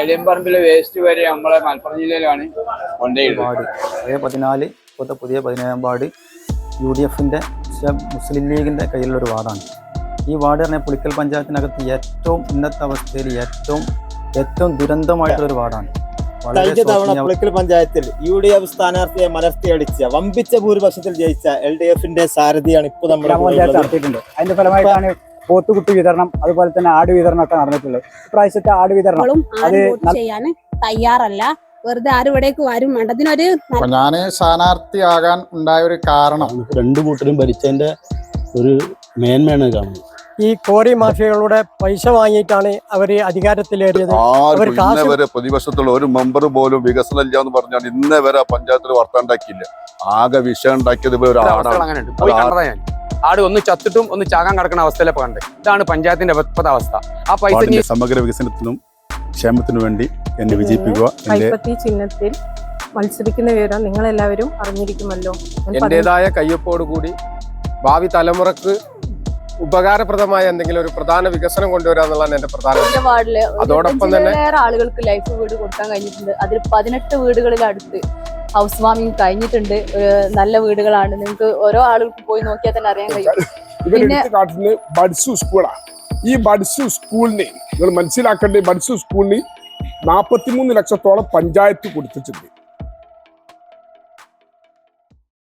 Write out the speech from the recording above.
നെടിയമ്പറമ്പിലെ waste വരെ നമ്മളെ മലപ്പുറം ജില്ലയിലാണ് വാർഡ് ഇപ്പോഴത്തെ പുതിയ 17-ാം വാർഡ് UDFന്റെ മുസ്ലിം ലീഗിന്റെ കയ്യിലുള്ളൊരു വാർഡാണ്. ഈ വാർഡ് പറഞ്ഞാൽ പുളിക്കൽ പഞ്ചായത്തിനകത്ത് ഏറ്റവും ഉന്നത അവസ്ഥയിൽ ഏറ്റവും ദുരന്തമായിട്ടുള്ളൊരു വാർഡാണ്. കഴിഞ്ഞ തവണ പുളിക്കൽ പഞ്ചായത്തിൽ UDF സ്ഥാനാർത്ഥിയെ മലർത്തിയടിച്ച വമ്പിച്ച ഭൂരിപക്ഷത്തിൽ ജയിച്ച LDFന്റെ സാരഥിയാണ് ഇപ്പോൾ നമ്മുടെ നടത്തിയിട്ടുണ്ട്. അതിന്റെ ഫലമായിട്ടാണ് പോത്തുകുട്ടി വിതരണം, അതുപോലെ തന്നെ ആട് വിതരണം ഒക്കെ നടന്നിട്ടുള്ളത്. ഇപ്രാവശ്യത്തെ ആട് വിതരണം അത് ചെയ്യാൻ തയ്യാറല്ല. വെറുതെ ആരും ഇവിടേക്ക് വരും വേണ്ടതിനൊരു ഞാൻ സ്ഥാനാർത്ഥിയാകാൻ ഉണ്ടായ ഒരു കാരണം രണ്ടു കൂട്ടരും ഭരിച്ചതിന്റെ ഒരു മേന്മയാണ് കാണുന്നത്. ഈ കോറി മാഫിയകളുടെ പൈസ വാങ്ങിയിട്ടാണ് അവര് അധികാരത്തിലേറിയത്. വരെ പ്രതിപക്ഷത്തുള്ള ഒരു മെമ്പർ പോലും വികസനം ഇല്ല എന്ന് പറഞ്ഞാൽ ഇന്നേ വരെ പഞ്ചായത്തിൽ വർത്താണ്ടാക്കിയില്ല. ആകെ വിഷയം ഉണ്ടാക്കിയത് ആട് ഒന്ന് ചത്തിട്ടും ഒന്ന് ചാകാൻ കിടക്കുന്ന അവസ്ഥയിലൊക്കെ കണ്ടത്. ഇതാണ് പഞ്ചായത്തിന്റെ അവസ്ഥ. ആ പൈസ സമഗ്ര വികസനത്തിനും ക്ഷേമത്തിനു വേണ്ടി എന്നെ വിജയിപ്പിക്കുക. കൈപ്പത്തി ചിഹ്നത്തിൽ മത്സരിക്കുന്ന വിവരം നിങ്ങളെല്ലാവരും അറിഞ്ഞിരിക്കുമല്ലോ. എന്റേതായ കയ്യൊപ്പോടുകൂടി ഭാവി തലമുറക്ക് ഉപകാരപ്രദമായ എന്തെങ്കിലും ഒരു പ്രധാന വികസനം കൊണ്ടുവരിക എന്നുള്ളതാണ് എന്റെ പ്രധാന വാർഡില് അതോടൊപ്പം തന്നെ ആളുകൾക്ക് ലൈഫ് വീട് കൊടുക്കാൻ കഴിഞ്ഞിട്ടുണ്ട്. അതിൽ 18 വീടുകളിൽ അടുത്ത് ഹൗസ് വാമിങ് കഴിഞ്ഞിട്ടുണ്ട്. നല്ല വീടുകളാണ്. നിങ്ങൾക്ക് ഓരോ ആളുകൾക്ക് പോയി നോക്കിയാൽ തന്നെ അറിയാൻ കഴിയും. പിന്നെ ബഡ്സു സ്കൂളാണ്. ഈ ബഡ്സു സ്കൂളിന് നിങ്ങൾ മനസ്സിലാക്കേണ്ട, ബഡ്സു സ്കൂളിന് 43 ലക്ഷത്തോളം പഞ്ചായത്ത് കൊടുത്തിട്ടുണ്ട്.